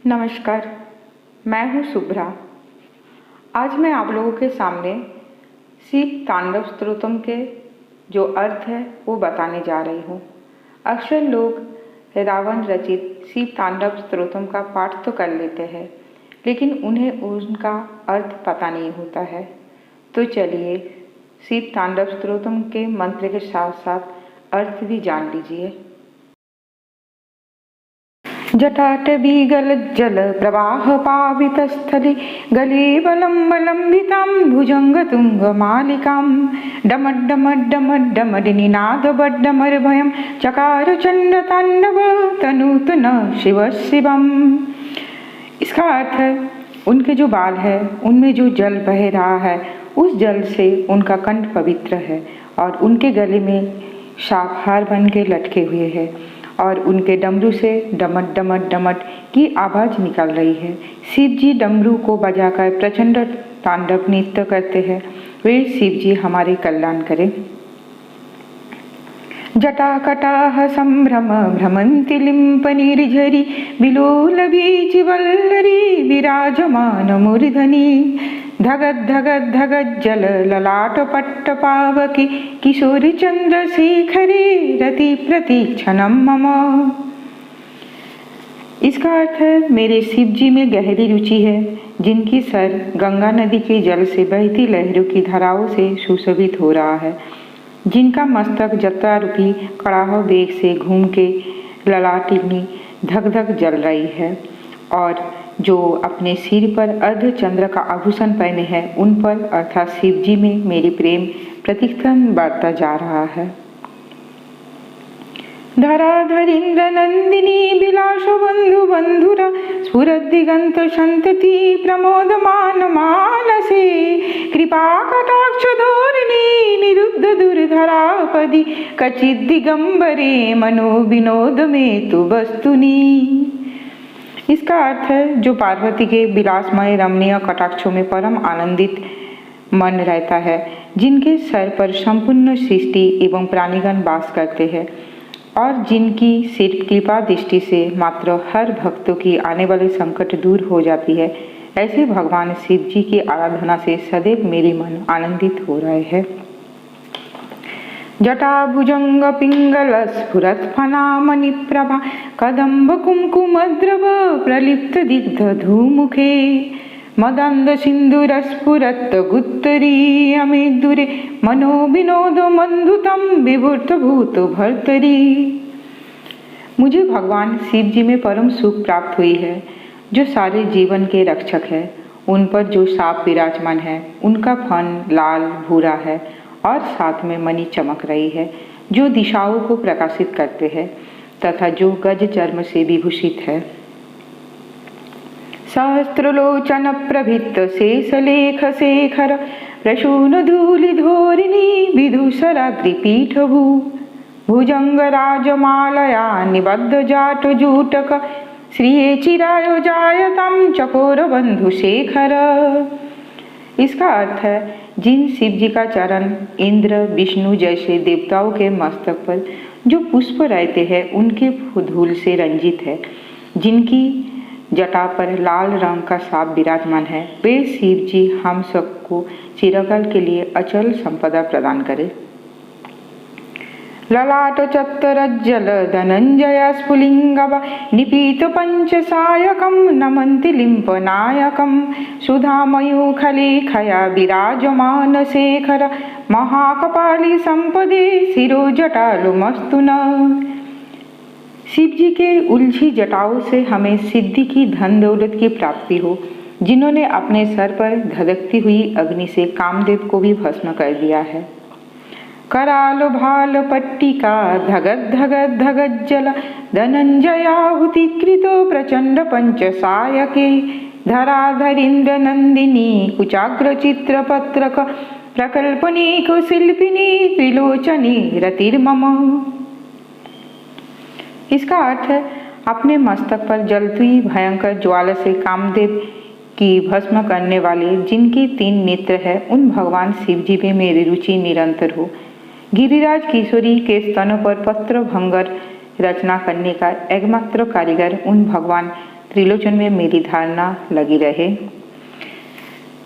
नमस्कार, मैं हूँ शुभ्रा। आज मैं आप लोगों के सामने शिव तांडव स्तोत्रम के जो अर्थ है वो बताने जा रही हूँ। अक्सर लोग रावण रचित शिव तांडव स्तोत्रम का पाठ तो कर लेते हैं, लेकिन उन्हें उनका अर्थ पता नहीं होता है। तो चलिए शिव तांडव स्तोत्रम के मंत्र के साथ साथ अर्थ भी जान लीजिए। जटाटवीगलज्जल प्रवाह पावितस्थले गले बलम्बलम्बितां भुजङ्गतुङ्गमालिकां डमड्डमड्डमड्डमडिनिनादबड्डमर्भयं चकार चण्डताण्डव तनूतन शिव शिवम्। इसका अर्थ है उनके जो बाल है उनमें जो जल बह रहा है उस जल से उनका कंठ पवित्र है और उनके गले में साप हार बन के लटके हुए हैं और उनके डमरू से डमट डमट डमट की आवाज़ निकल रही है। शिव जी डमरू को बजाकर प्रचंड तांडव नृत्य करते हैं। वे शिव जी हमारे कल्याण करें। जटाकटाह संभ्रम भ्रमंति लिंप निर्झरी विलोल बीजवल्लरी विराजमान मूर्धनि धगद धगद धगद जल ललाट पट्ट पावकी किशोर चंद्रशेखरे रति प्रतीक्षणम मम। इसका अर्थ है मेरे शिव जी में गहरी रुचि है, जिनकी सर गंगा नदी के जल से बहती लहरों की धाराओं से सुशोभित हो रहा है, जिनका मस्तक जत्रा रूपी कड़ाह वेग से घूम के ललाटिनी धक धक जल रही है और जो अपने सिर पर अर्धचंद्र का आभूषण पहने हैं उन पर अर्थात शिव जी में मेरी प्रेम प्रतिक्षण बढ़ता जा रहा है। धराधरीन्द्र नंदिनी विलास बंधु बंधुरा स्फुरदिगंत संतति प्रमोदमान मानसे कृपा कटाक्ष धोरिणी निरुद्ध दुर्धरापदि कचिद दिगंबरे मनो विनोद में तु वस्तुनि। इसका अर्थ है जो पार्वती के विलासमय रमणीय कटाक्षों में परम आनंदित मन रहता है, जिनके सर पर संपूर्ण सृष्टि एवं प्राणीगण वास करते हैं और जिनकी सिर्फ कृपा दृष्टि से मात्र हर भक्तों की आने वाले संकट दूर हो जाती है, ऐसे भगवान शिव जी की आराधना से सदैव मेरी मन आनंदित हो रहे हैं। जटाभुजंग पिंगल स्फुरत फनामणि प्रभा कदम्ब कुंकुमद्रव प्रलिप्त दिग्ध धूमुखे मदंद सिंदूर स्फुरत गुत्तरी अमेदुरे मनो विनोद मंदुतम विभूत भूत भर्तरी। मुझे भगवान शिव जी में परम सुख प्राप्त हुई है, जो सारे जीवन के रक्षक है। उन पर जो साप विराजमान है उनका फन लाल भूरा है और साथ में मणि चमक रही है, जो दिशाओं को प्रकाशित करते हैं तथा जो गज चर्म से विभूषित है। सहस्त्रलोचन प्रभृत शेषलेख शेखर प्रसून धूलि धोरिणी विदूषराग्रिपीठभू भुजंग राजमालया निबद्ध जाट जूटक श्रिये चिरायो जायतम चकोर बंधु शेखर। इसका अर्थ है जिन शिव जी का चरण इंद्र विष्णु जैसे देवताओं के मस्तक पर जो पुष्प रहते हैं उनके धूल से रंजित है, जिनकी जटा पर लाल रंग का सांप विराजमान है, वे शिव जी हम सबको चिरकाल के लिए अचल संपदा प्रदान करे। ललाट चत्तरज्जल धनंजय स्फुलिंगव निपीत पंचसायकं नमन्ति लिम्पनायकं सुधामयूखलेखया विराजमान शेखर महाकपाली संपदे शिरोजटालुमस्तु न। शिव जी के उलझी जटाओं से हमें सिद्धि की धन दौलत की प्राप्ति हो, जिन्होंने अपने सर पर धधकती हुई अग्नि से कामदेव को भी भस्म कर दिया है। कराल भाल पट्टिका धगद धगद धगद जल धनंजयाहुतिकृतो प्रचंड पंचसायके धराधरीन्द्र नंदिनी कुचाग्र चित्र पत्रक प्रकल्पनीक शिल्पिनी त्रिलोचनी रतिर्मम। इसका अर्थ है अपने मस्तक पर जलती हुई भयंकर ज्वाला से कामदेव की भस्म करने वाले जिनकी 3 नेत्र है, उन भगवान शिव जी में मेरी रुचि निरंतर हो। गिरिराज किशोरी के स्तनों पर पत्र भंगर रचना करने का एकमात्र कारीगर उन भगवान त्रिलोचन में मेरी धारणा लगी रहे।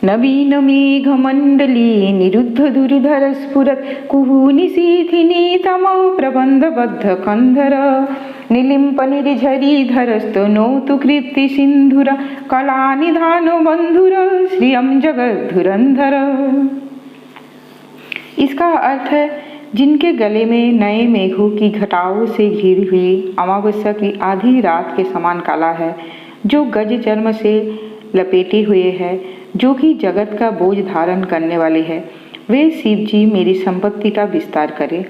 नवीन मेघमंडली निरुद्ध दुर्धर स्फुरत कुहूनिशीथिनी तमो प्रबंधबद्ध कंधर निलिम्प निर्झरी धरस्तो नौतु कृति सिंधुर कला निधानो बंधुर श्रियम जगत धुरंधर। इसका अर्थ है जिनके गले में नए मेघों की घटाओं से घिरी हुई अमावस्या की आधी रात के समान काला है, जो गज चर्म से लपेटे हुए है, जो कि जगत का बोझ धारण करने वाले हैं, वे शिव जी मेरी संपत्ति का विस्तार करें।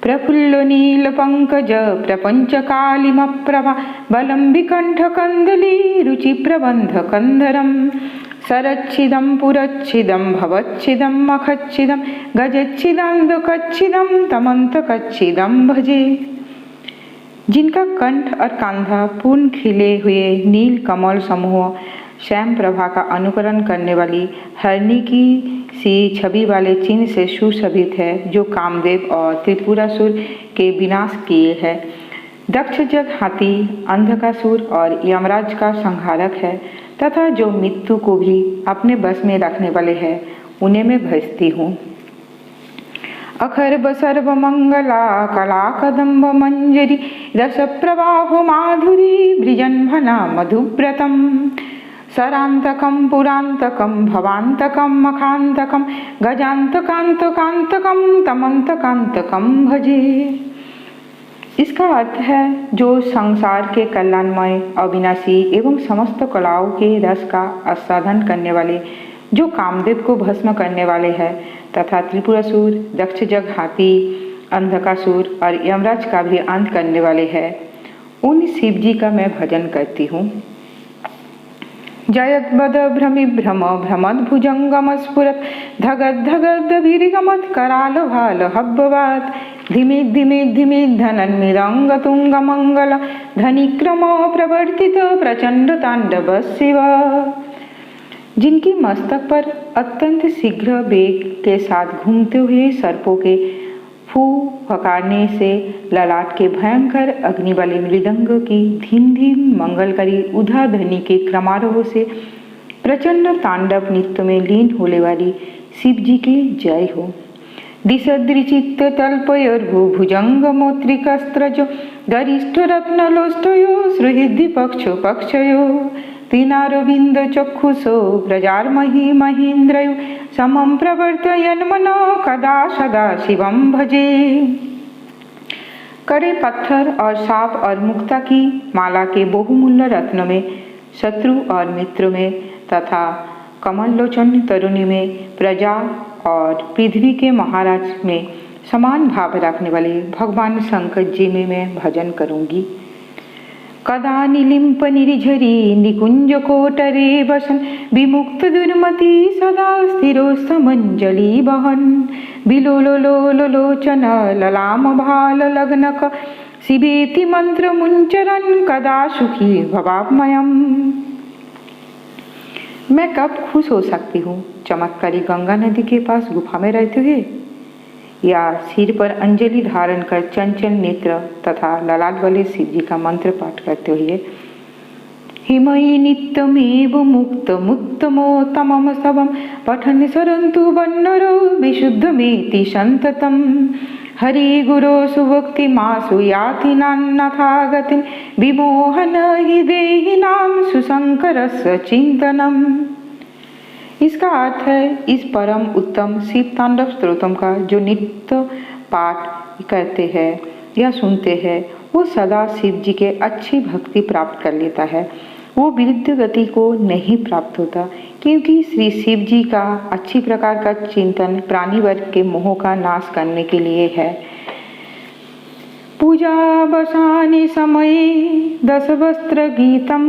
प्रफुल्ल नील पंकज प्रपंच कालिम प्रभा बलम विकंठ कंदली रुचि प्रबंध कंधरम सरच्छिदं पुरच्छिदं भवच्छिदं मखच्छिदं गजच्छिदं दुःखच्छिदं तमन्तकच्छिदं भजे। जिनका कंठ और कांधा पूर्ण खिले हुए नील कमल समूह श्याम प्रभा का अनुकरण करने वाली हरणी की सी छवि वाले चिन्ह से सुशोभित है, जो कामदेव और त्रिपुरासुर के विनाश किए है। दक्ष जग हाथी अंधकासुर और यमराज का संहारक है तथा जो मृत्यु को भी अपने बस में रखने वाले हैं, उन्हें मैं भजती हूँ। अखर्ब सर्व मंगला कला कदम्ब मंजरी रस प्रवाहो माधुरी ब्रिजन्भना मधुव्रतम सरांतकम पुरांतकम भवांतकम मखांतकम गजांतकांतकांतकम तमंतकांतकम भजे। इसका अर्थ है जो संसार के कल्याणमय अविनाशी एवं समस्त कलाओं के रस का आस्वादन करने वाले, जो कामदेव को भस्म करने वाले हैं तथा त्रिपुरासुर दक्ष जग हाथी अंधकासुर और यमराज का भी अंत करने वाले हैं, उन शिव जी का मैं भजन करती हूँ। जयद्बद भ्रमि भ्रम भ्रमद भुजंगम स्फुरत धगद धगद वीरगमत कराल भाल हब्बवात धिमे धिमे धिमे धनन मृदंग तुंग मंगल धनिक्रम प्रवर्तित प्रचंड तांडव शिव। जिनकी मस्तक पर अत्यंत शीघ्र वेग के साथ घूमते हुए सर्पों के फू फकारने से ललाट के भयंकर अग्नि वाले मृदंग की धीम धीम मंगलकारी उधा ध्वनि के क्रमारोह से प्रचंड तांडव नृत्य में लीन होने वाली शिव जी की जय हो। दिशद्रिचित्त तल्पयोर्भु भुजंग मोत्रिकस्त्रजो गरिष्ठ रत्नलोष्टयो सुहृदि पक्षो पक्षयो तीनारविंद चक्षुषो प्रजार्महि महीन्द्रयो समं प्रवर्तयन् मनो कदा सदा शिवं भजे। कड़े पत्थर और साप और मुक्ता की माला के बहुमूल्य रत्न में, शत्रु और मित्र में तथा कमललोचन तरुणी में, प्रजा और पृथ्वी के महाराज में समान भाव रखने वाले भगवान शंकर जी में मैं भजन करूंगी। कदा निलिम्प निर्झरी निकुंज कोटरे वसन विमुक्त दुर्मति सदा स्थिरो समंजलि बहन बिलोलोलोलोचन ललाम भाल लग्नक शिवेति मंत्र मुंचरन कदा सुखी भवामयम। मैं कब खुश हो सकती हूँ? चमत्कारी गंगा नदी के पास गुफा में रहते हुए, या सिर पर अंजलि धारण कर चंचल नेत्र तथा ललाट वाले शिव जी का मंत्र पाठ करते हुए। हिमयी नित्यमेव मुक्त मुत्तमोत्तमम सबम पठन सरन्तु वन्नरो विशुद्धमेति संततम हरि गुरो सुभक्ति मासु याति नान्नाथागतिं विमोहन हि देहिनां सुशंकरस्य चिंतनम। इसका अर्थ है इस परम उत्तम शिव तांडव स्तोत्रम का जो नित्य पाठ करते हैं या सुनते हैं, वो सदा शिव जी के अच्छी भक्ति प्राप्त कर लेता है। वो विरुद्ध गति को नहीं प्राप्त होता, क्योंकि श्री शिव जी का अच्छी प्रकार का चिंतन प्राणी वर्ग के मोह का नाश करने के लिए है। पूजा बसाने समय 10 वस्त्र गीतम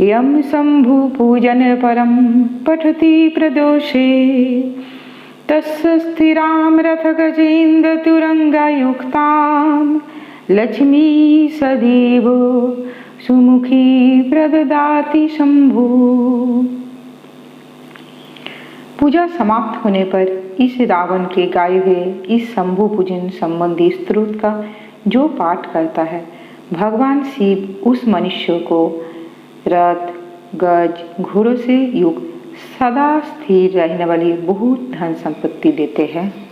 यम शंभु पूजन परम पठति प्रदोषे तस्य स्थिराम रथ गजेन्द्र तुरंगायुक्ताम लक्ष्मी सदैव सुमुखी प्रददाति शंभु। पूजा समाप्त होने पर इस रावण के गाये हुए इस शंभु पूजन संबंधी स्तोत्र का जो पाठ करता है, भगवान शिव उस मनुष्य को रथ, गज, घोड़ों से युक्त सदा स्थिर रहने वाली बहुत धन संपत्ति देते हैं।